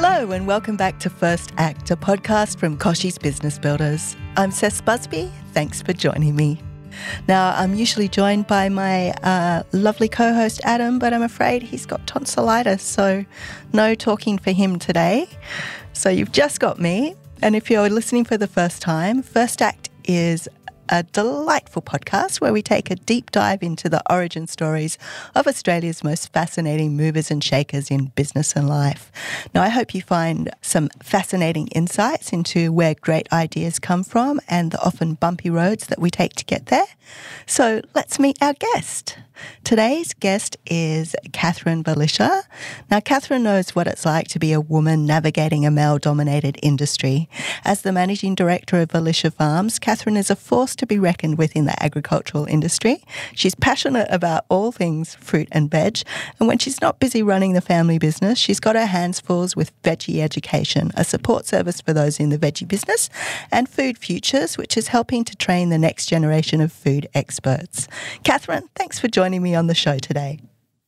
Hello and welcome back to First Act, a podcast from Koshi's Business Builders. I'm Cess Busby. Thanks for joining me. Now, I'm usually joined by my lovely co-host Adam, but I'm afraid he's got tonsillitis, so no talking for him today. So you've just got me. And if you're listening for the first time, First Act is a delightful podcast where we take a deep dive into the origin stories of Australia's most fascinating movers and shakers in business and life. Now, I hope you find some fascinating insights into where great ideas come from and the often bumpy roads that we take to get there. So let's meet our guest. Today's guest is Catherine Velisha. Now, Catherine knows what it's like to be a woman navigating a male-dominated industry. As the Managing Director of Velisha Farms, Catherine is a force to be reckoned with in the agricultural industry. She's passionate about all things fruit and veg, and when she's not busy running the family business, she's got her hands full with Veggie Education, a support service for those in the veggie business, and Food Futures, which is helping to train the next generation of food experts. Catherine, thanks for joining me on the show today.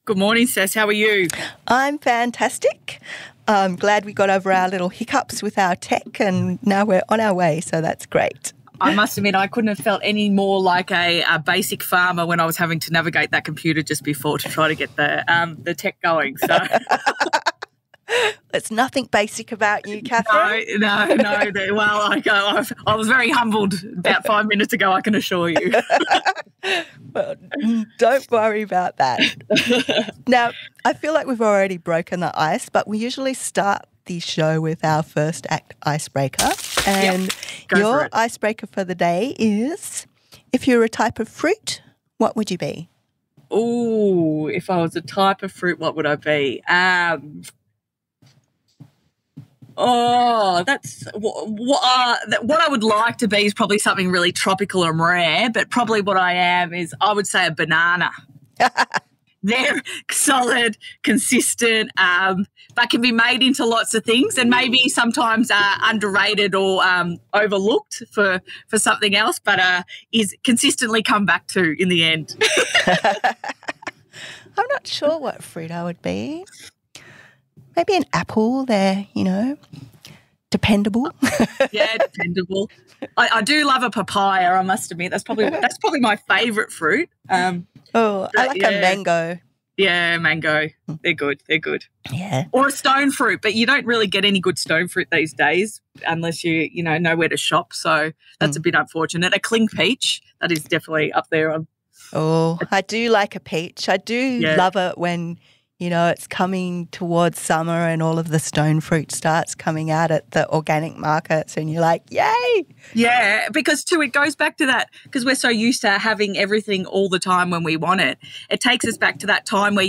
Good morning, Cess. How are you? I'm fantastic. I'm glad we got over our little hiccups with our tech and now we're on our way, so that's great. I must admit, I couldn't have felt any more like a basic farmer when I was having to navigate that computer just before to try to get the tech going. So. There's nothing basic about you, Catherine. No. Well, I was very humbled about 5 minutes ago, I can assure you. Well, don't worry about that. Now, I feel like we've already broken the ice, but we usually start the show with our first act icebreaker. And your icebreaker for the day is, if you're a type of fruit, what would you be? Oh, if I was a type of fruit, what would I be? That's what I would like to be is probably something really tropical and rare, but probably what I am is I would say a banana. They're solid, consistent, but can be made into lots of things and maybe sometimes underrated or overlooked for something else, but is consistently come back to in the end. I'm not sure what fruit I would be. Maybe an apple. They're, dependable. Yeah, dependable. I do love a papaya, I must admit. That's probably my favourite fruit. I like a mango. Yeah, mango. They're good. Yeah. Or a stone fruit, but you don't really get any good stone fruit these days unless you know where to shop. So that's a bit unfortunate. A cling peach, that is definitely up there. I do like a peach. I do love it when it's coming towards summer and all of the stone fruit starts coming out at the organic markets and you're like, yay! Yeah, because too, it goes back to that, because we're so used to having everything all the time when we want it. It takes us back to that time where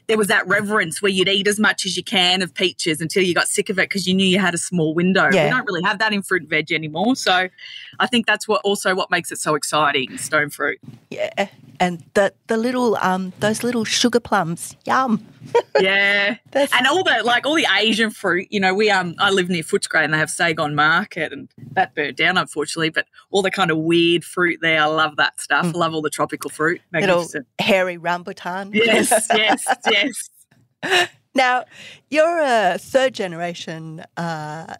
there was that reverence where you'd eat as much as you can of peaches until you got sick of it because you knew you had a small window. Yeah. We don't really have that in fruit and veg anymore. So I think that's what makes it so exciting, stone fruit. Yeah. And the little those little sugar plums, yum. Yeah, and all the Asian fruit. I live near Footscray and they have Saigon Market, and that burnt down unfortunately. But all the kind of weird fruit there, I love that stuff. I love all the tropical fruit. Magnificent. Little hairy rambutan. Yes. Now, you're a third generation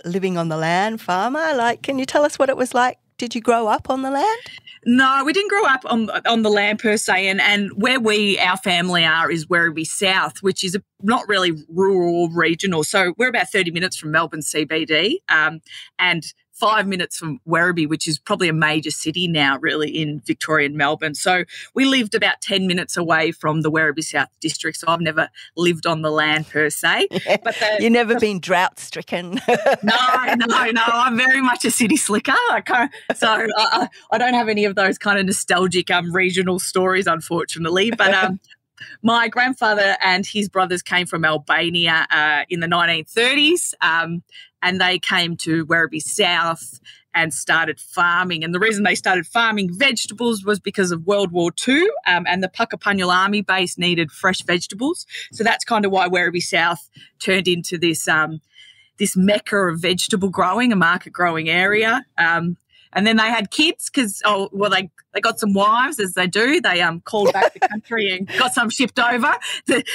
living on the land farmer. Can you tell us what it was like? Did you grow up on the land? No, we didn't grow up on the land per se, and where our family is Werribee South, which is not really rural or regional. So we're about 30 minutes from Melbourne CBD, and 5 minutes from Werribee, which is probably a major city now really in Victorian Melbourne. So we lived about 10 minutes away from the Werribee South district, so I've never lived on the land per se. Yeah. But you've never been drought-stricken? No, I'm very much a city slicker. I don't have any of those kind of nostalgic regional stories, unfortunately, but my grandfather and his brothers came from Albania in the 1930s, and they came to Werribee South and started farming. And the reason they started farming vegetables was because of World War II, and the Puckapunyal Army base needed fresh vegetables. So that's kind of why Werribee South turned into this mecca of vegetable growing, a market growing area. And then they had kids because, they got some wives, as they do. They called back the country and got some shipped over.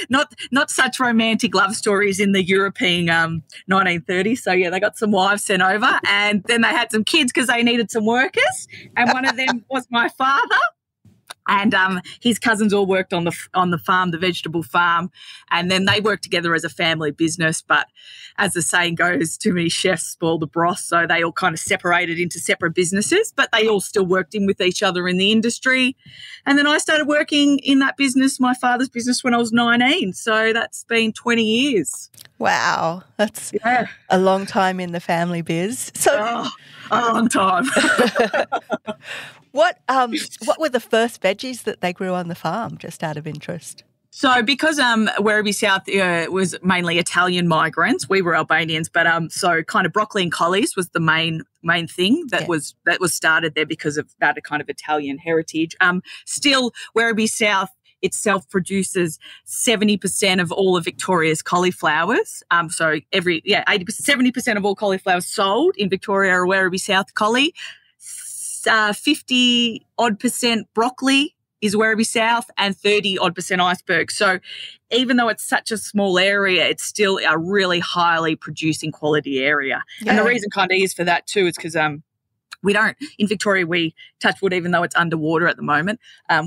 Not such romantic love stories in the European 1930s. So, yeah, they got some wives sent over. And then they had some kids because they needed some workers. And one of them was my father. And his cousins all worked on the farm, the vegetable farm, and then they worked together as a family business. But as the saying goes, too many chefs spoil the broth, so they all kind of separated into separate businesses, but they all still worked in with each other in the industry. And then I started working in that business, my father's business, when I was 19. So that's been 20 years. Wow, that's a long time in the family biz. So a long time. What were the first veggies that they grew on the farm, just out of interest? So because Werribee South was mainly Italian migrants, we were Albanians, but so kind of broccoli and collies was the main thing that was started there because of that kind of Italian heritage. Still, Werribee South itself produces 70% of all of Victoria's cauliflowers. So 70% of all cauliflowers sold in Victoria are Werribee South collie. 50-odd% broccoli is Werribee South and 30-odd% iceberg. So even though it's such a small area, it's still a really highly producing quality area. Yeah. And the reason kind of is for that too is because we don't, in Victoria, we touch wood, even though it's underwater at the moment,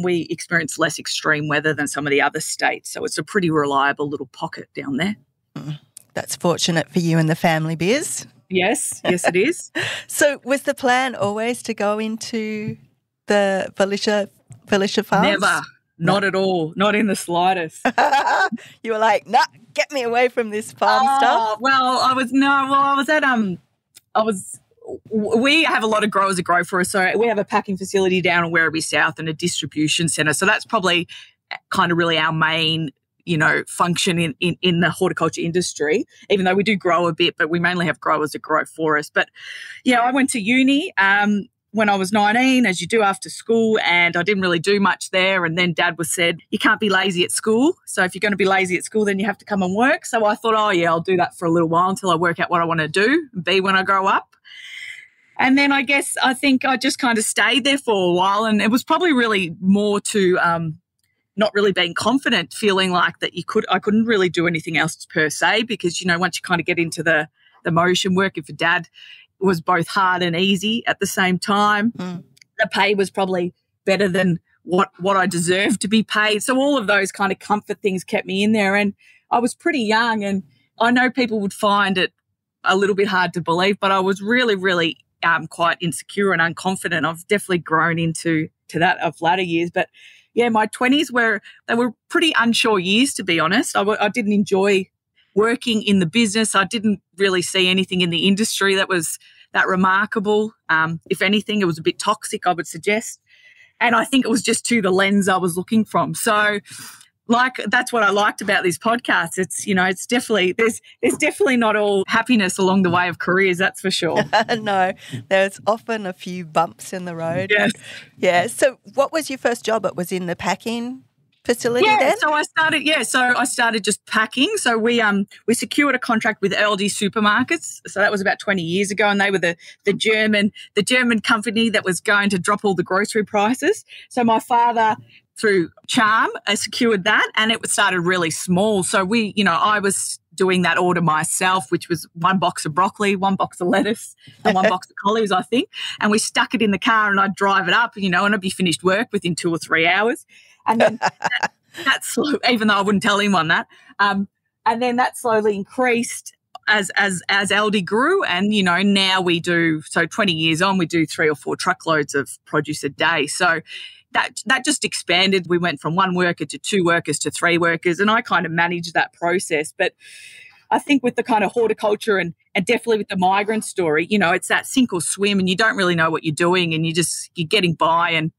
we experience less extreme weather than some of the other states. So it's a pretty reliable little pocket down there. That's fortunate for you and the family biz. Yes, it is. So was the plan always to go into the Velisha farms? Never. Not at all. Not in the slightest. You were like, nah, get me away from this farm stuff. We have a lot of growers that grow for us. So we have a packing facility down in Werribee South and a distribution centre. So that's probably kind of really our main function in the horticulture industry, even though we do grow a bit, but we mainly have growers that grow for us. But, yeah, I went to uni when I was 19, as you do after school, and I didn't really do much there. And then Dad said, you can't be lazy at school. So if you're going to be lazy at school, then you have to come and work. So I thought, I'll do that for a little while until I work out what I want to do and be when I grow up. And then I think I just kind of stayed there for a while, and it was probably really more to not really being confident, feeling like that I couldn't really do anything else per se because, once you kind of get into the motion, working for Dad was both hard and easy at the same time. The pay was probably better than what I deserved to be paid. So all of those kind of comfort things kept me in there. And I was pretty young, and I know people would find it a little bit hard to believe, but I was really, really quite insecure and unconfident. I've definitely grown into that of latter years. But yeah, my 20s were pretty unsure years, to be honest. I didn't enjoy working in the business. I didn't really see anything in the industry that was that remarkable. If anything, it was a bit toxic, I would suggest. And I think it was just to the lens I was looking from. So that's what I liked about this podcast. It's, it's definitely, there's definitely not all happiness along the way of careers, that's for sure. No, there's often a few bumps in the road. Yes. Yeah. So what was your first job? It was in the packing facility then? So I started just packing. So we secured a contract with Aldi supermarkets. So that was about 20 years ago, and they were the German company that was going to drop all the grocery prices. So my father, through charm, I secured that, and it started really small. So I was doing that order myself, which was 1 box of broccoli, 1 box of lettuce, and 1 box of collies, I think. And we stuck it in the car, and I'd drive it up, and I'd be finished work within 2 or 3 hours. And then that's even though I wouldn't tell anyone that. And then that slowly increased as Aldi grew, and now we do. So 20 years on, we do 3 or 4 truckloads of produce a day. So that just expanded. We went from 1 worker to 2 workers to 3 workers, and I kind of managed that process. But I think with the kind of horticulture and definitely with the migrant story, it's that sink or swim, and you don't really know what you're doing, and you're getting by. And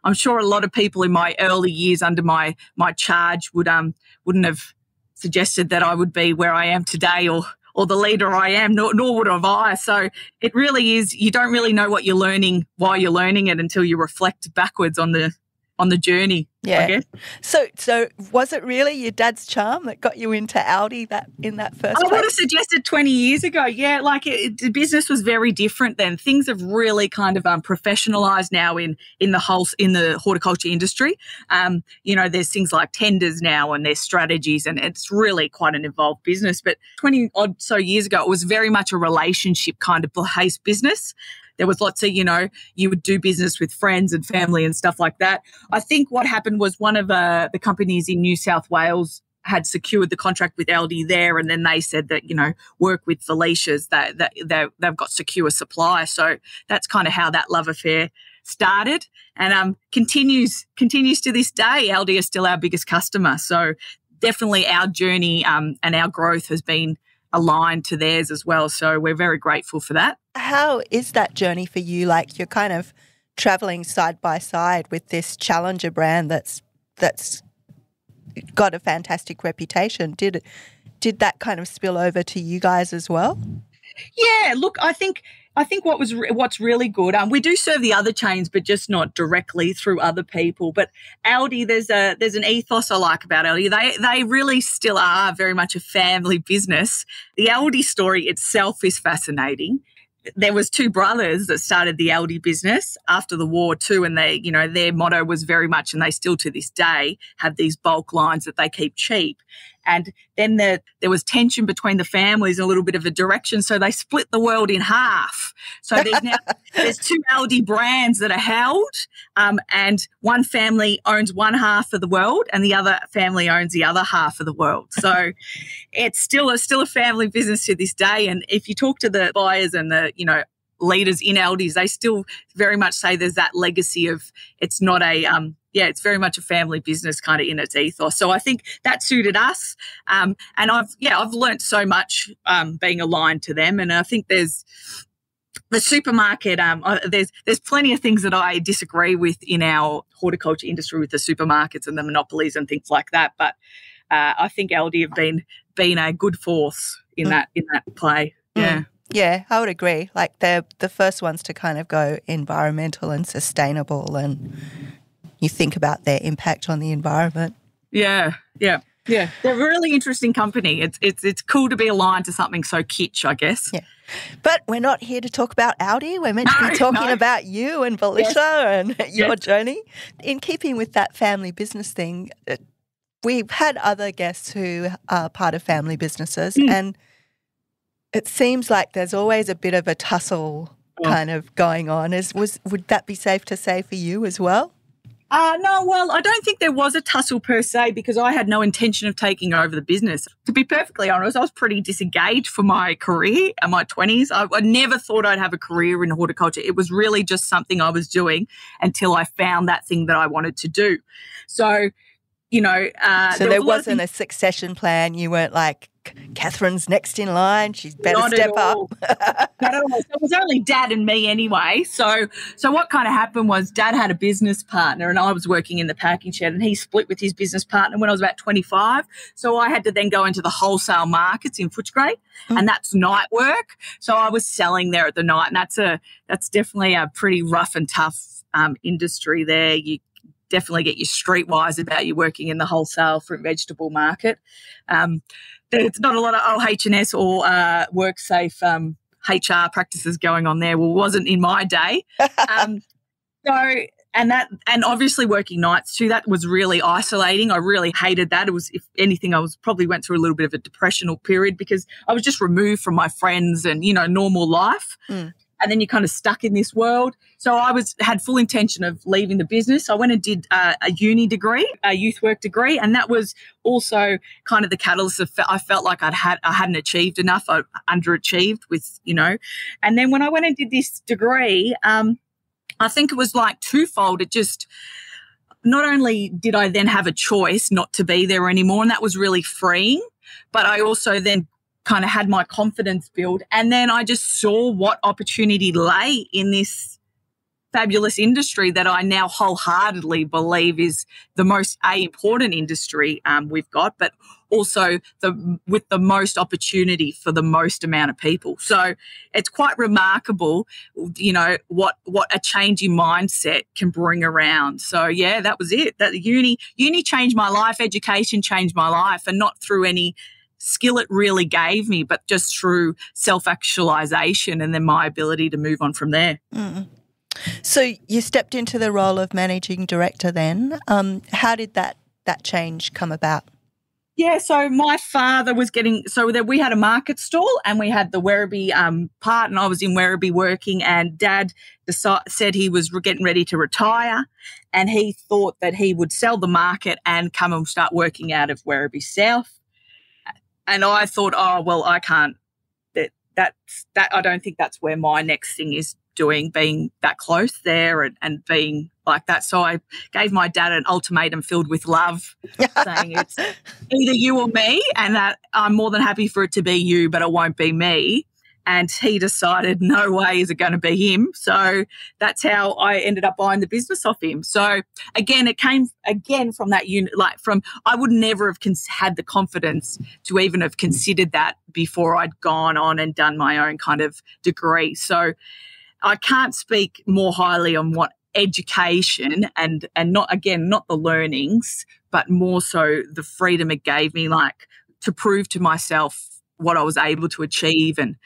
I'm sure a lot of people in my early years under my charge wouldn't have suggested that I would be where I am today or the leader I am, nor would have I. So it really is, you don't really know what you're learning while you're learning it until you reflect backwards on the journey. Yeah. I guess. So was it really your dad's charm that got you into Aldi in that first I would have place? suggested 20 years ago. Yeah, like the business was very different then. Things have really kind of professionalised now in the horticulture industry. There's things like tenders now and there's strategies, and it's really quite an involved business. But 20 odd so years ago, it was very much a relationship kind of based business. There was lots of, you would do business with friends and family and stuff like that. I think what happened was one of the companies in New South Wales had secured the contract with Aldi there, and then they said that, work with Velisha's, that they've got secure supply. So that's kind of how that love affair started, and continues to this day. Aldi is still our biggest customer. So definitely our journey and our growth has been aligned to theirs as well. So we're very grateful for that. How is that journey for you? Like, you're kind of traveling side by side with this challenger brand that's got a fantastic reputation. Did that kind of spill over to you guys as well? Yeah, look, I think what's really good. We do serve the other chains, but just not directly through other people. But Aldi, there's an ethos I like about Aldi. They really still are very much a family business. The Aldi story itself is fascinating. There was two brothers that started the Aldi business after the war too, and they, their motto was very much, and they still to this day have these bulk lines that they keep cheap. And then there was tension between the families, and a little bit of a direction, so they split the world in half. So there's two Aldi brands that are held, and one family owns one half of the world, and the other family owns the other half of the world. So it's still a family business to this day. And if you talk to the buyers and the leaders in Aldi's, they still very much say there's that legacy of it's not a it's very much a family business kind of in its ethos. So I think that suited us. And I've learnt so much being aligned to them. And I think there's the supermarket, there's plenty of things that I disagree with in our horticulture industry with the supermarkets and the monopolies and things like that. But I think Aldi have been a good force in that play. Yeah. Yeah, I would agree. Like, they're the first ones to kind of go environmental and sustainable, and you think about their impact on the environment. Yeah. They're a really interesting company. It's cool to be aligned to something so kitsch, I guess. Yeah. But we're not here to talk about Aldi. We're meant to be talking about you and Velisha and your journey. In keeping with that family business thing, we've had other guests who are part of family businesses, and it seems like there's always a bit of a tussle kind of going on. Would that be safe to say for you as well? No, well, I don't think there was a tussle per se, because I had no intention of taking over the business. To be perfectly honest, I was pretty disengaged for my career in my 20s. I never thought I'd have a career in horticulture. It was really just something I was doing until I found that thing that I wanted to do. So, so there wasn't a succession plan. You weren't like, Catherine's next in line, she's better step up. Not at all. So it was only Dad and me anyway. So what kind of happened was Dad had a business partner, and I was working in the packing shed, and he split with his business partner when I was about 25. So I had to then go into the wholesale markets in Footscray, and that's night work. So I was selling there at the night, and that's definitely a pretty rough and tough industry there. You definitely get your streetwise about you working in the wholesale fruit and vegetable market. There's not a lot of OH&S or WorkSafe HR practices going on there. Well, it wasn't in my day. And obviously working nights too, that was really isolating. I really hated that. It was, if anything, I probably went through a little bit of a depressional period, because I was just removed from my friends and, normal life. And then you're kind of stuck in this world. So I had full intention of leaving the business. I went and did a uni degree, a youth work degree, and that was also kind of the catalyst of I felt like I hadn't achieved enough. I underachieved with, And then when I went and did this degree, I think it was like twofold. It just, not only did I then have a choice not to be there anymore, and that was really freeing, but I also then kind of had my confidence build. And then I just saw what opportunity lay in this fabulous industry that I now wholeheartedly believe is the most important industry we've got, but also with the most opportunity for the most amount of people. So it's quite remarkable, you know, what a change in mindset can bring around. So yeah, that was it. That uni changed my life, education changed my life, and not through any skill it really gave me, but just through self-actualization and then my ability to move on from there. Mm. So you stepped into the role of managing director then. How did that change come about? Yeah, so my father was we had a market stall and we had the Werribee part, and I was in Werribee working, and Dad said he was getting ready to retire, and he thought that he would sell the market and come and start working out of Werribee South. And I thought, oh, well, I can't, I don't think that's where my next thing is doing, being that close there and being like that. So I gave my dad an ultimatum filled with love, saying it's either you or me, and that I'm more than happy for it to be you, but it won't be me. And he decided no way is it going to be him. So that's how I ended up buying the business off him. So again, it came from that unit, I would never have had the confidence to even have considered that before I'd gone on and done my own kind of degree. So I can't speak more highly on what education and not the learnings, but more so the freedom it gave me, like to prove to myself what I was able to achieve. And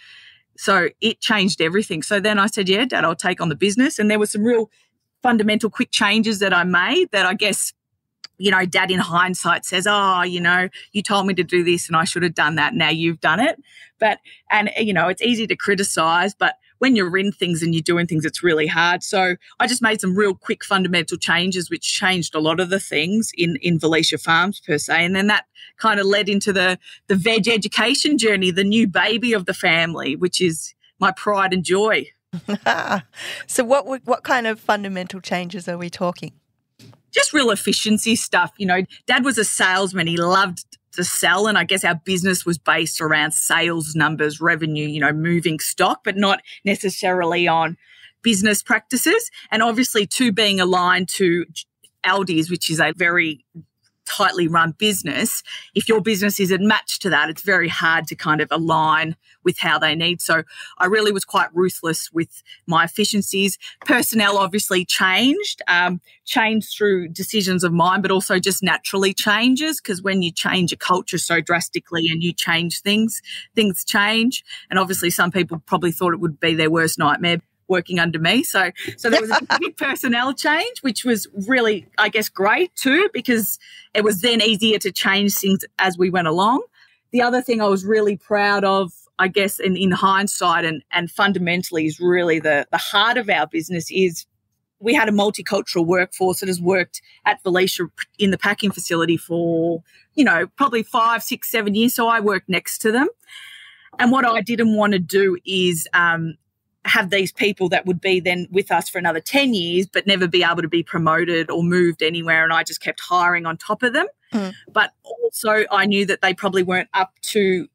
so it changed everything. So then I said, yeah, Dad, I'll take on the business. And there were some real fundamental quick changes that I made that I guess, you know, Dad in hindsight says, oh, you know, you told me to do this and I should have done that. Now you've done it. And you know, it's easy to criticize, but when you're in things and you're doing things, it's really hard. So I just made some real quick fundamental changes, which changed a lot of the things in Velisha Farms per se. And then that kind of led into the veg education journey, the new baby of the family, which is my pride and joy. So what kind of fundamental changes are we talking? Just real efficiency stuff. You know, Dad was a salesman. He loved to sell, and I guess our business was based around sales numbers, revenue, you know, moving stock, but not necessarily on business practices. And obviously too, being aligned to Aldi's, which is a very tightly run business, if your business isn't matched to that, it's very hard to kind of align with how they need. So I really was quite ruthless with my efficiencies. Personnel obviously changed through decisions of mine, but also just naturally changes, because when you change a culture so drastically and you change things change. And obviously some people probably thought it would be their worst nightmare working under me. So there was a big personnel change, which was really, I guess, great too, because it was then easier to change things as we went along. The other thing I was really proud of, I guess, in hindsight and fundamentally is really the heart of our business is we had a multicultural workforce that has worked at Velisha in the packing facility for, you know, probably 5, 6, 7 years. So I worked next to them. And what I didn't want to do is have these people that would be then with us for another 10 years but never be able to be promoted or moved anywhere, and I just kept hiring on top of them. But also I knew that they probably weren't up to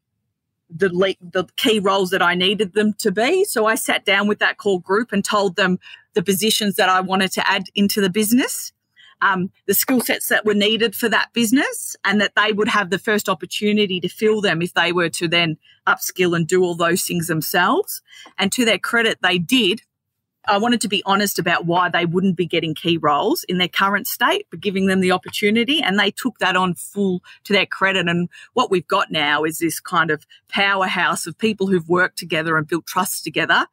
the key roles that I needed them to be. So I sat down with that core group and told them the positions that I wanted to add into the business, the skill sets that were needed for that business, and that they would have the first opportunity to fill them if they were to then upskill and do all those things themselves. And to their credit, they did. I wanted to be honest about why they wouldn't be getting key roles in their current state, but giving them the opportunity, and they took that on full to their credit. And what we've got now is this kind of powerhouse of people who've worked together and built trust together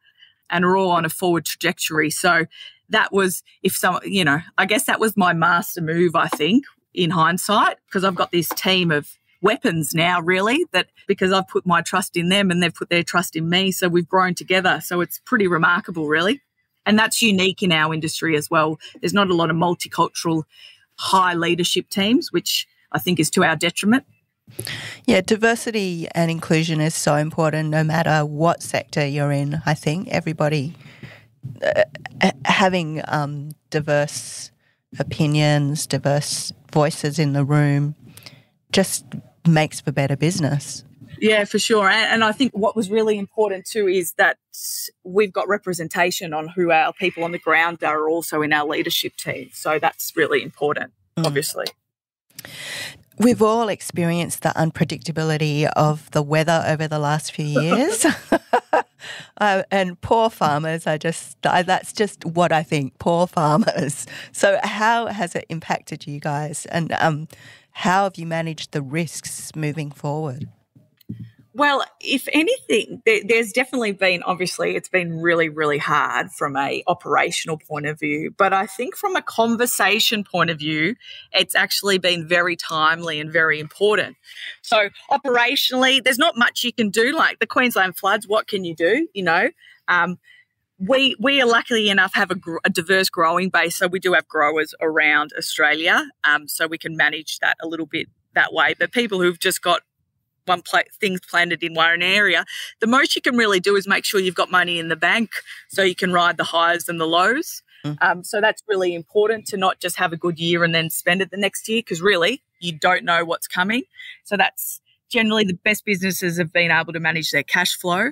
and are all on a forward trajectory. So that was, I guess that was my master move, I think, in hindsight, because I've got this team of weapons now, really, that because I've put my trust in them and they've put their trust in me. So we've grown together. So it's pretty remarkable, really. And that's unique in our industry as well. There's not a lot of multicultural high leadership teams, which I think is to our detriment. Yeah, diversity and inclusion is so important no matter what sector you're in. I think everybody having diverse opinions, diverse voices in the room just makes for better business. Yeah, for sure. And I think what was really important too is that we've got representation on who our people on the ground are also in our leadership team. So that's really important, obviously. We've all experienced the unpredictability of the weather over the last few years. And poor farmers, that's just what I think, poor farmers. So how has it impacted you guys, and how have you managed the risks moving forward? Well, if anything, there's definitely been, obviously, it's been really, really hard from a operational point of view. But I think from a conversation point of view, it's actually been very timely and very important. So operationally, there's not much you can do. Like the Queensland floods, what can you do? We are lucky enough have a diverse growing base. So we do have growers around Australia. So we can manage that a little bit that way. But people who've just got things planted in one area, the most you can really do is make sure you've got money in the bank so you can ride the highs and the lows. So that's really important, to not just have a good year and then spend it the next year, because really you don't know what's coming. So that's generally the best businesses have been able to manage their cash flow.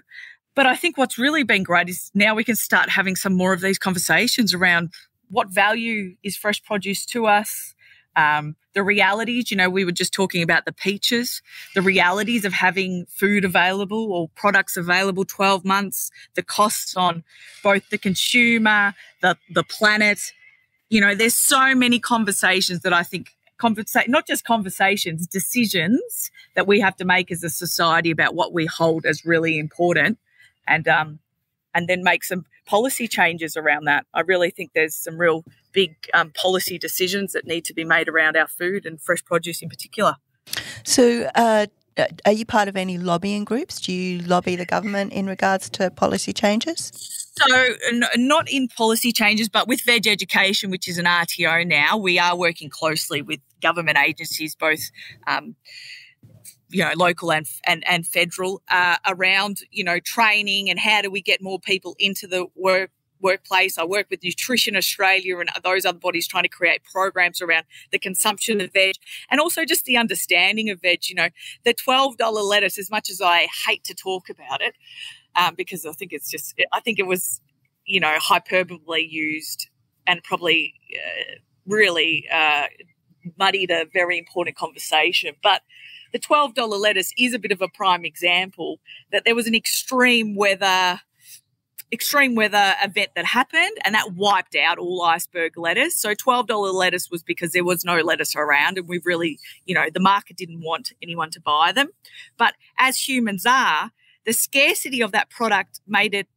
But I think what's really been great is now we can start having some more of these conversations around what value is fresh produce to us. The realities, we were just talking about the peaches, the realities of having food available or products available 12 months, the costs on both the consumer, the planet. There's so many conversations that I think, not just conversations, decisions that we have to make as a society about what we hold as really important, and then make some policy changes around that. I really think there's some real big policy decisions that need to be made around our food and fresh produce in particular. So are you part of any lobbying groups? Do you lobby the government in regards to policy changes? So not in policy changes, but with Veg Education, which is an RTO now, we are working closely with government agencies, both local and federal, around, training and how do we get more people into the workplace. I work with Nutrition Australia and those other bodies trying to create programs around the consumption of veg and also just the understanding of veg. The $12 lettuce, as much as I hate to talk about it, because I think it was, hyperbole used and probably really muddied a very important conversation. But the $12 lettuce is a bit of a prime example that there was an extreme weather event that happened, and that wiped out all iceberg lettuce. So $12 lettuce was because there was no lettuce around, and we've really, the market didn't want anyone to buy them. But as humans are, the scarcity of that product made it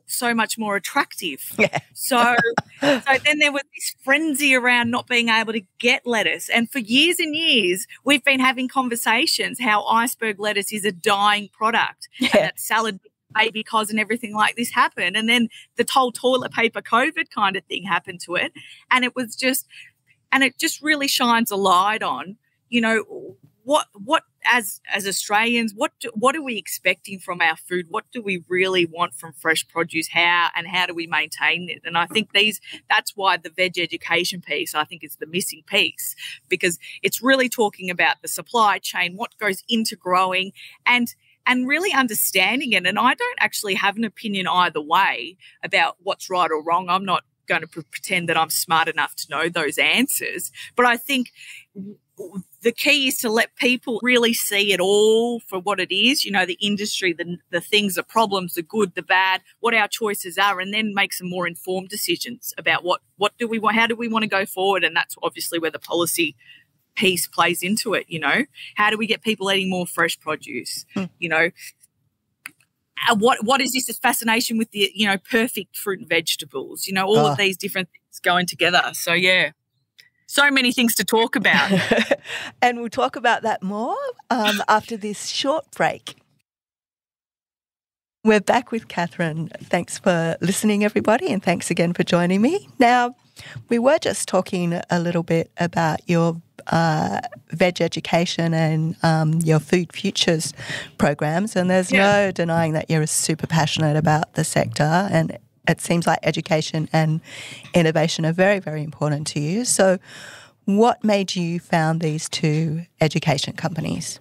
so much more attractive. Yeah. So then there was this frenzy around not being able to get lettuce. And for years and years, we've been having conversations how iceberg lettuce is a dying product. Yeah. And that salad baby cos and everything like this happened. And then the whole toilet paper COVID kind of thing happened to it. And it just really shines a light on, what as Australians, what are we expecting from our food? What do we really want from fresh produce? How do we maintain it? And I think that's why the Veg Education piece, I think, is the missing piece, because it's really talking about the supply chain, what goes into growing, and really understanding it. And I don't actually have an opinion either way about what's right or wrong. I'm not going to pretend that I'm smart enough to know those answers. But I think the key is to let people really see it all for what it is, the industry, the things, the problems, the good, the bad, what our choices are, and then make some more informed decisions about what do we want, how do we want to go forward. And that's obviously where the policy piece plays into it. How do we get people eating more fresh produce? What is this fascination with the perfect fruit and vegetables? All of these different things going together. So yeah, so many things to talk about. And we'll talk about that more after this short break. We're back with Catherine. Thanks for listening, everybody, and thanks again for joining me. Now, we were just talking a little bit about your Veg Education and your Food Futures programs, and there's no denying that you're super passionate about the sector, and it seems like education and innovation are very, very important to you. So what made you found these two education companies?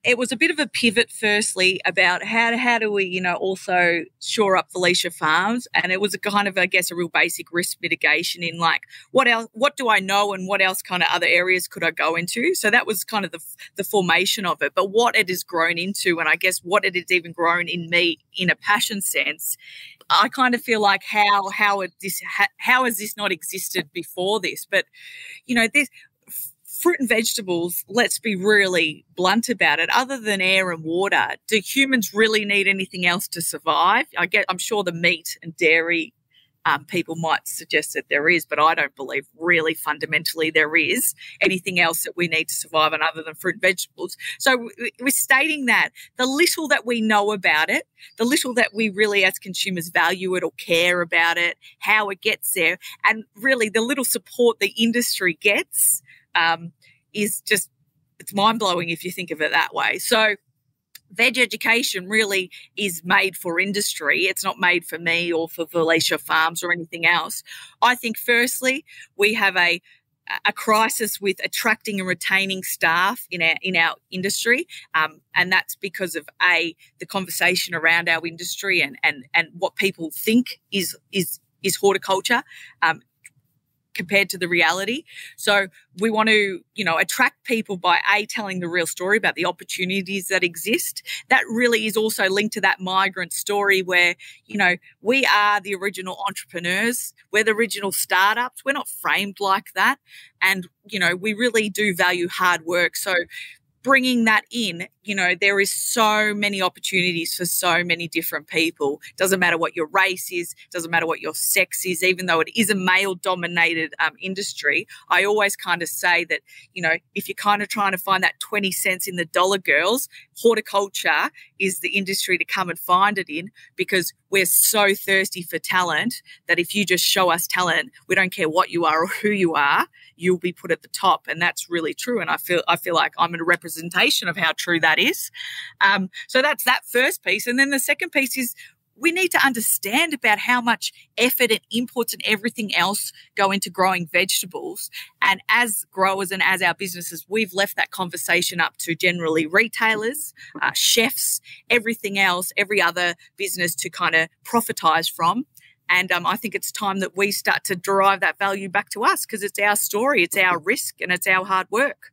it was a bit of a pivot, firstly, about how do we, also shore up Velisha Farms. And it was a kind of, I guess, a real basic risk mitigation in like, what else, what do I know and what else kind of other areas could I go into? So that was kind of the formation of it. But what it has grown into, and I guess what it has even grown in me in a passion sense, I kind of feel like how has this not existed before this? But, this fruit and vegetables, let's be really blunt about it, other than air and water, do humans really need anything else to survive? I'm sure the meat and dairy people might suggest that there is, but I don't believe really fundamentally there is anything else that we need to survive on other than fruit and vegetables. So we're stating that the little that we know about it, the little that we really as consumers value it or care about it, how it gets there, and really the little support the industry gets, is just, it's mind-blowing if you think of it that way. So veg education really is made for industry. It's not made for me or for Velisha Farms or anything else. I think firstly, we have a crisis with attracting and retaining staff in our industry, and that's because of the conversation around our industry and what people think is horticulture, compared to the reality. So we want to, attract people by telling the real story about the opportunities that exist. That really is also linked to that migrant story where, we are the original entrepreneurs. We're the original startups. We're not framed like that. And, we really do value hard work. So bringing that in, there is so many opportunities for so many different people. Doesn't matter what your race is, doesn't matter what your sex is, even though it is a male-dominated industry. I always kind of say that, if you're kind of trying to find that 20 cents in the dollar, girls, horticulture is the industry to come and find it in, because we're so thirsty for talent that if you just show us talent, we don't care what you are or who you are, you'll be put at the top. And that's really true. And I feel like I'm a representation of how true that is. So that's that first piece. And then the second piece is we need to understand about how much effort and inputs and everything else go into growing vegetables. And as growers and as our businesses, we've left that conversation up to generally retailers, chefs, everything else, every other business to kind of profitize from. And I think it's time that we start to derive that value back to us, because it's our story, it's our risk, and it's our hard work.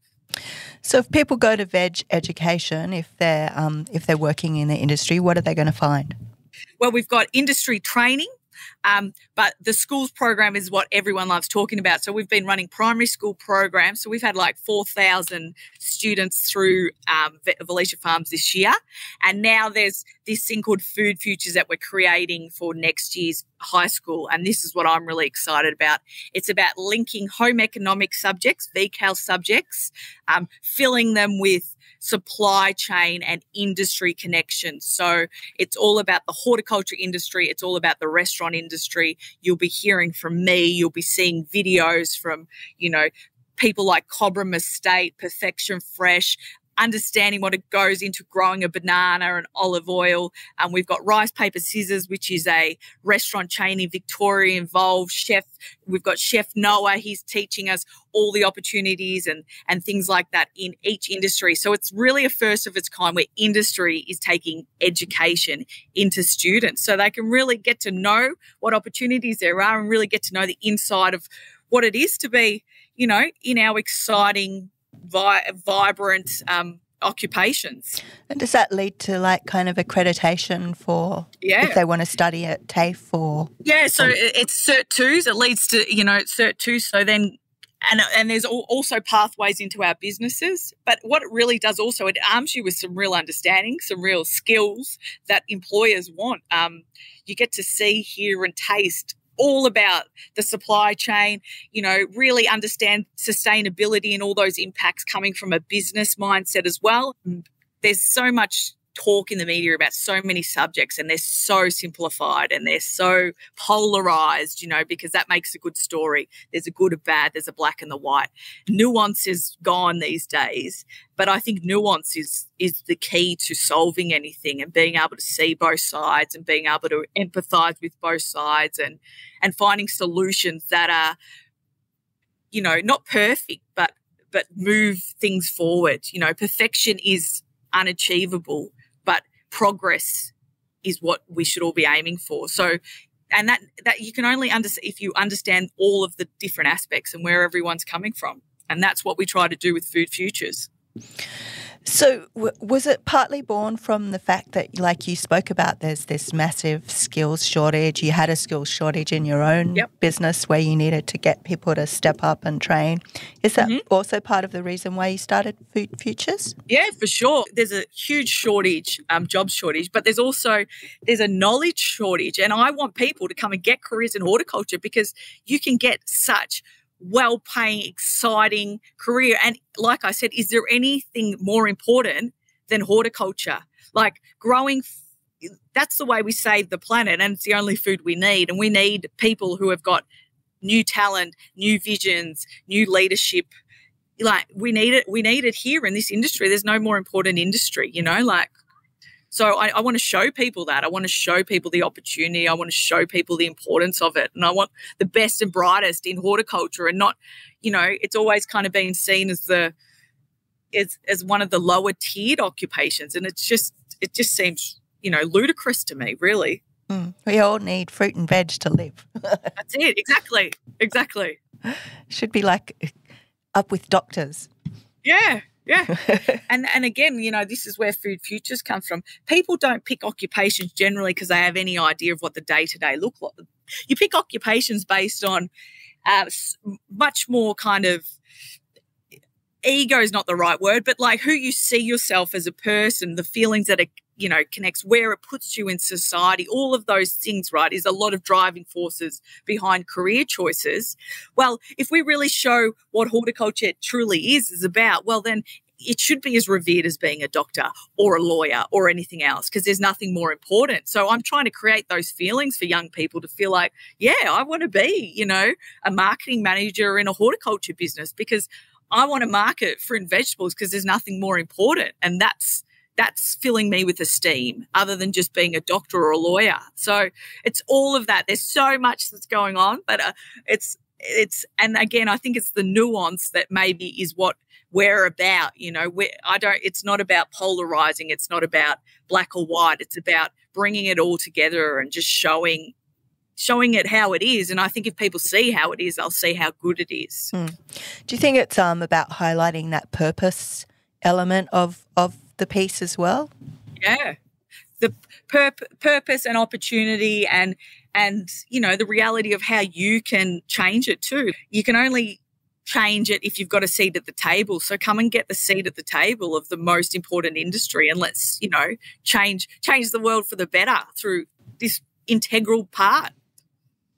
So if people go to veg education, if they're working in the industry, what are they going to find? Well, we've got industry training, but the schools program is what everyone loves talking about. So we've been running primary school programs. So we've had like 4,000 students through Velisha Farms this year. And now there's this thing called Food Futures that we're creating for next year's high school. And this is what I'm really excited about. It's about linking home economic subjects, VCAL subjects, filling them with supply chain and industry connections. So it's all about the horticulture industry. It's all about the restaurant industry. You'll be hearing from me. You'll be seeing videos from, people like Cobram Estate, Perfection Fresh, understanding what it goes into growing a banana and olive oil. We've got Rice Paper Scissors, which is a restaurant chain in Victoria involved. We've got Chef Noah. He's teaching us all the opportunities and things like that in each industry. So it's really a first of its kind where industry is taking education into students so they can really get to know what opportunities there are and really get to know the inside of what it is to be, in our exciting vibrant occupations. And does that lead to like kind of accreditation for if they want to study at TAFE or? Yeah, so it's Cert 2s. It leads to, Cert 2. So then, and there's also pathways into our businesses. But what it really does also, it arms you with some real understanding, some real skills that employers want. You get to see, hear and taste all about the supply chain, really understand sustainability and all those impacts coming from a business mindset as well. There's so much talk in the media about so many subjects and they're so simplified and they're so polarized, because that makes a good story. There's a good, a bad, there's a black and the white. Nuance is gone these days, but I think nuance is the key to solving anything and being able to see both sides and being able to empathize with both sides and finding solutions that are, not perfect, but move things forward. Perfection is unachievable, but progress is what we should all be aiming for. So, and that you can only understand if you understand all of the different aspects and where everyone's coming from. And that's what we try to do with Food Futures. So was it partly born from the fact that, like you spoke about, there's this massive skills shortage? You had a skills shortage in your own business where you needed to get people to step up and train. Is that also part of the reason why you started Food Futures? Yeah, for sure. There's a huge shortage, job shortage, but there's a knowledge shortage. And I want people to come and get careers in horticulture because you can get such well-paying, exciting career. And like I said, is there anything more important than horticulture? Like growing, that's the way we save the planet, and it's the only food we need. And we need people who have got new talent, new visions, new leadership. Like we need it here in this industry. There's no more important industry, So I want to show people that. I want to show people the opportunity. I want to show people the importance of it. And I want the best and brightest in horticulture, and not, it's always kind of been seen as as one of the lower tiered occupations. And it just seems, ludicrous to me, really. We all need fruit and veg to live. That's it. Exactly. Should be like up with doctors. Yeah. Yeah. And again, this is where Food Futures comes from. People don't pick occupations generally because they have any idea of what the day-to-day look like. You pick occupations based on much more kind of, ego is not the right word, but like who you see yourself as a person, the feelings that it, connects, where it puts you in society, all of those things, right, is a lot of driving forces behind career choices. Well, if we really show what horticulture truly is about, well, then it should be as revered as being a doctor or a lawyer or anything else, because there's nothing more important. So I'm trying to create those feelings for young people to feel like, yeah, I want to be, a marketing manager in a horticulture business because I want to market fruit and vegetables because there's nothing more important. And that's filling me with esteem other than just being a doctor or a lawyer. So it's all of that. There's so much that's going on, but and again, I think it's the nuance that maybe is what we're about. It's not about polarizing. It's not about black or white. It's about bringing it all together and just showing it how it is. And I think if people see how it is, they'll see how good it is. Do you think it's about highlighting that purpose element of the piece as well? Yeah. The purpose and opportunity and the reality of how you can change it too. You can only change it if you've got a seat at the table. So come and get the seat at the table of the most important industry, and let's, change the world for the better through this integral part.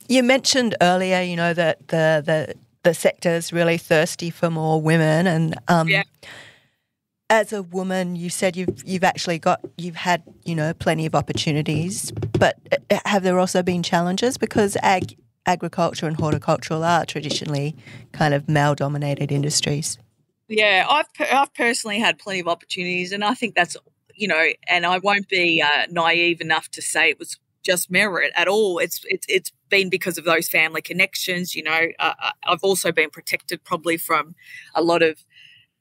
You mentioned earlier, that the sector is really thirsty for more women, and as a woman, you said you've had plenty of opportunities, but have there also been challenges because agriculture and horticultural are traditionally kind of male-dominated industries? Yeah, I've personally had plenty of opportunities, and I think that's and I won't be naive enough to say it was just merit at all. It's been because of those family connections. I've also been protected probably from a lot of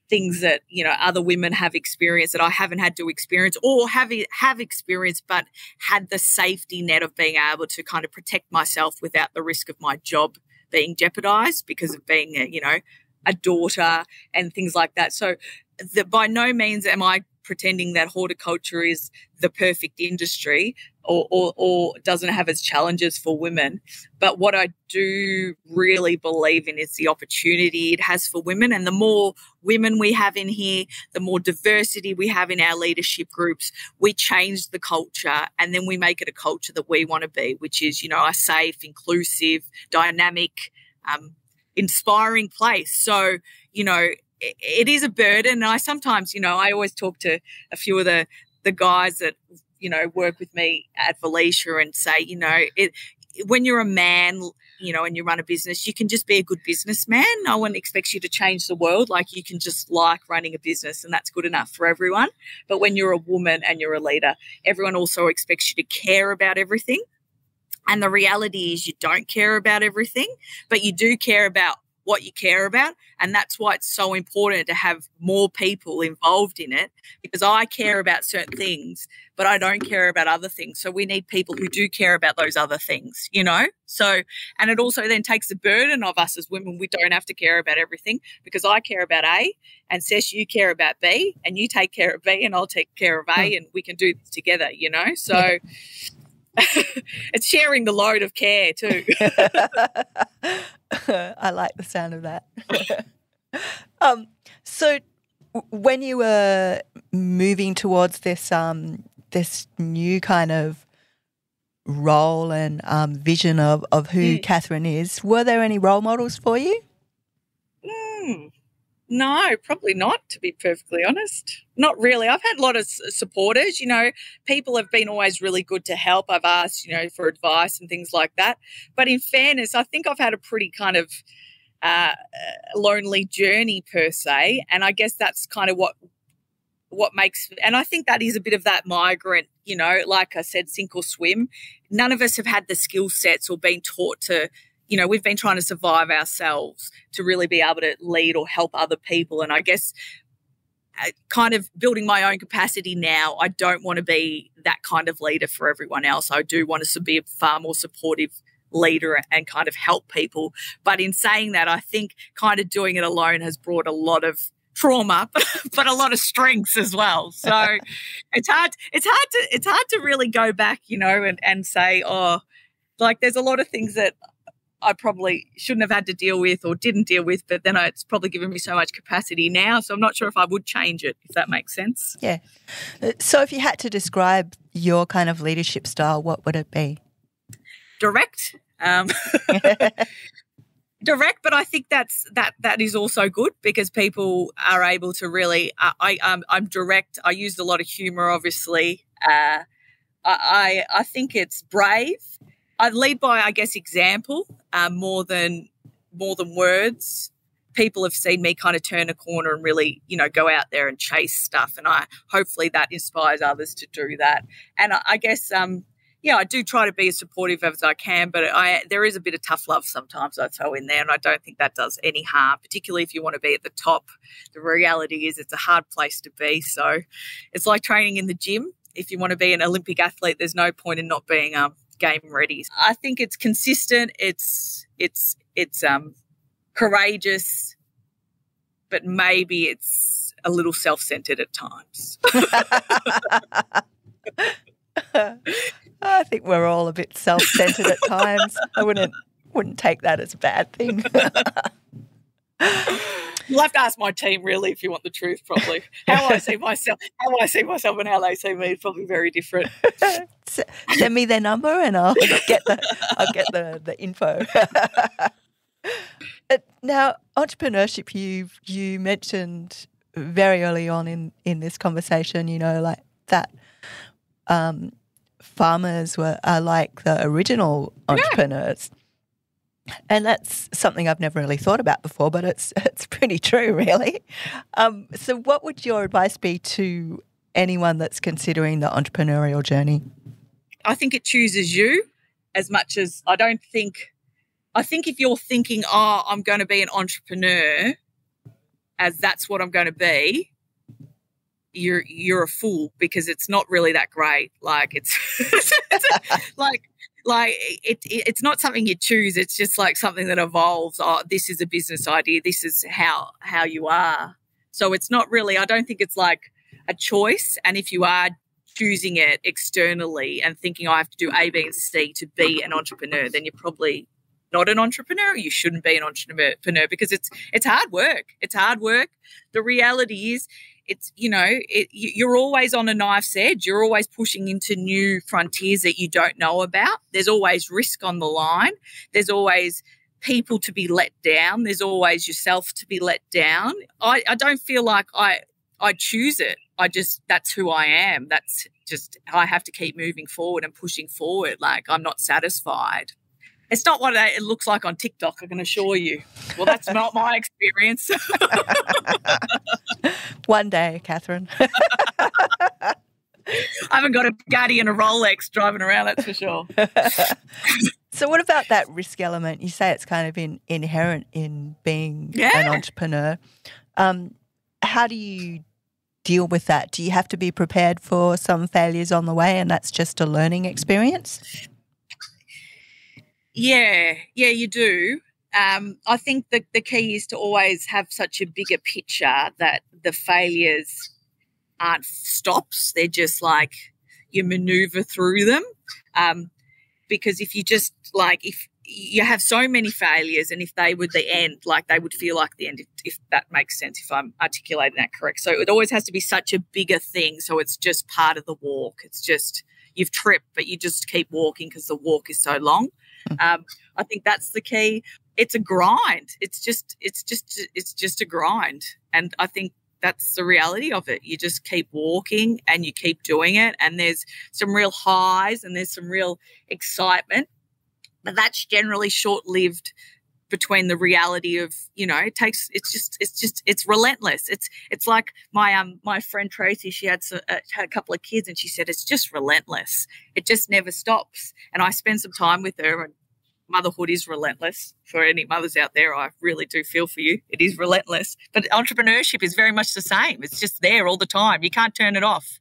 things that other women have experienced that I haven't had to experience, or have experienced but had the safety net of being able to kind of protect myself without the risk of my job being jeopardized because of being a daughter and things like that. So by no means am I pretending that horticulture is the perfect industry or doesn't have its challenges for women. But what I do really believe in is the opportunity it has for women. And the more women we have in here, the more diversity we have in our leadership groups, we change the culture, and then we make it a culture that we want to be, which is, a safe, inclusive, dynamic, inspiring place. So, it is a burden. And I sometimes, I always talk to a few of the guys that, work with me at Velisha and say, when you're a man, and you run a business, you can just be a good businessman. No one expects you to change the world. Like, you can just like running a business, and that's good enough for everyone. But when you're a woman and you're a leader, everyone also expects you to care about everything. And the reality is you don't care about everything, but you do care about what you care about. And that's why it's so important to have more people involved in it, because I care about certain things, but I don't care about other things. So we need people who do care about those other things, you know? So, and it also then takes the burden of us as women. We don't have to care about everything, because I care about A, and Sess, you care about B, and you take care of B, and I'll take care of A, and we can do this together, you know? So it's sharing the load of care too. I like the sound of that. So when you were moving towards this this new kind of role and vision of who Catherine is, were there any role models for you? No, probably not, to be perfectly honest. Not really. I've had a lot of supporters, you know. People have been always really good to help. I've asked, you know, for advice and things like that. But in fairness, I think I've had a pretty kind of lonely journey per se, and I guess that's kind of what makes, and I think that is a bit of that migrant, you know, like I said, sink or swim. None of us have had the skill sets or been taught to, you know, we've been trying to survive ourselves to really be able to lead or help other people. And I guess kind of building my own capacity now, I don't want to be that kind of leader for everyone else. I do want to be a far more supportive leader and kind of help people. But in saying that, I think kind of doing it alone has brought a lot of trauma, but a lot of strengths as well. So it's hard to really go back, you know, and say, oh, like there's a lot of things that I probably shouldn't have had to deal with or didn't deal with, but then it's probably given me so much capacity now. So I'm not sure if I would change it, if that makes sense. Yeah. So if you had to describe your kind of leadership style, what would it be? Direct. Direct, but I think that is also good, because people are able to really. I'm direct. I used a lot of humour, obviously. I think it's brave. I lead by, I guess, example more than words. People have seen me kind of turn a corner and really, you know, go out there and chase stuff, and hopefully that inspires others to do that. And I guess, yeah, I do try to be as supportive as I can, but there is a bit of tough love sometimes I throw in there, and I don't think that does any harm, particularly if you want to be at the top. The reality is it's a hard place to be. So it's like training in the gym. If you want to be an Olympic athlete, there's no point in not being game ready. I think it's consistent. It's courageous, but maybe it's a little self-centered at times. I think we're all a bit self-centered at times. I wouldn't take that as a bad thing. You'll have to ask my team, really, if you want the truth, probably. How I see myself and how they see me is probably very different. Send me their number and I'll get the info. Now, entrepreneurship, you mentioned very early on in this conversation, you know, like that farmers are like the original entrepreneurs. And that's something I've never really thought about before, but it's pretty true, really. So what would your advice be to anyone that's considering the entrepreneurial journey? I think it chooses you as much as I think if you're thinking, oh, I'm going to be an entrepreneur, as that's what I'm going to be, you're a fool, because it's not really that great. Like it's it's not something you choose. It's just like something that evolves. Oh, this is a business idea. This is how you are. So it's not really, I don't think it's like a choice. And if you are choosing it externally and thinking I have to do A, B, and C to be an entrepreneur, then you're probably not an entrepreneur. You shouldn't be an entrepreneur, because it's hard work. It's hard work. The reality is, it's, you know, you're always on a knife's edge. You're always pushing into new frontiers that you don't know about. There's always risk on the line. There's always people to be let down. There's always yourself to be let down. I don't feel like I choose it. That's who I am. That's just, I have to keep moving forward and pushing forward. Like, I'm not satisfied. It's not what it looks like on TikTok, I can assure you. Well, that's not my experience. One day, Catherine. I haven't got a Bugatti and a Rolex driving around, that's for sure. So what about that risk element? You say it's kind of inherent in being an entrepreneur. How do you deal with that? Do you have to be prepared for some failures on the way and that's just a learning experience? Yeah, you do. I think that the key is to always have such a bigger picture that the failures aren't stops. They're just like you maneuver through them. Because if you just if you have so many failures and if they were the end, they would feel like the end, if that makes sense, if I'm articulating that correct. So it always has to be such a bigger thing. So it's just part of the walk. It's just you've tripped, but you just keep walking because the walk is so long. I think that's the key. It's a grind. It's just a grind. And I think that's the reality of it. You just keep walking and you keep doing it. And there's some real highs and there's some real excitement, but that's generally short-lived between the reality of, it's relentless. It's like my friend Tracy, she had a couple of kids and she said, it's just relentless. It just never stops. And I spend some time with her, and motherhood is relentless. For any mothers out there, I really do feel for you. It is relentless. But entrepreneurship is very much the same. It's just there all the time. You can't turn it off.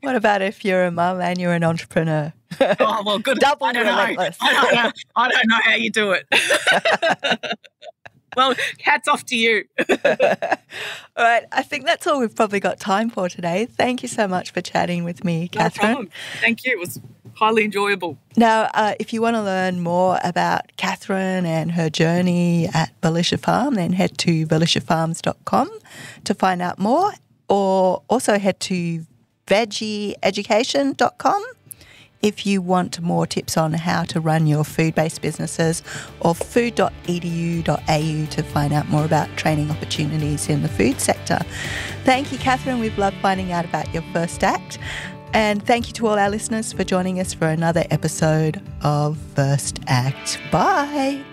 What about if you're a mum and you're an entrepreneur? Oh, well, good. Double relentless. I don't know how you do it. Well, hats off to you. All right. I think that's all we've probably got time for today. Thank you so much for chatting with me, Catherine. No problem. Thank you. It was highly enjoyable. Now, if you want to learn more about Catherine and her journey at Velisha Farm, then head to velishafarms.com to find out more, or also head to veggieeducation.com if you want more tips on how to run your food-based businesses, or food.edu.au to find out more about training opportunities in the food sector. Thank you, Catherine. We've loved finding out about your first act. And thank you to all our listeners for joining us for another episode of First Act. Bye.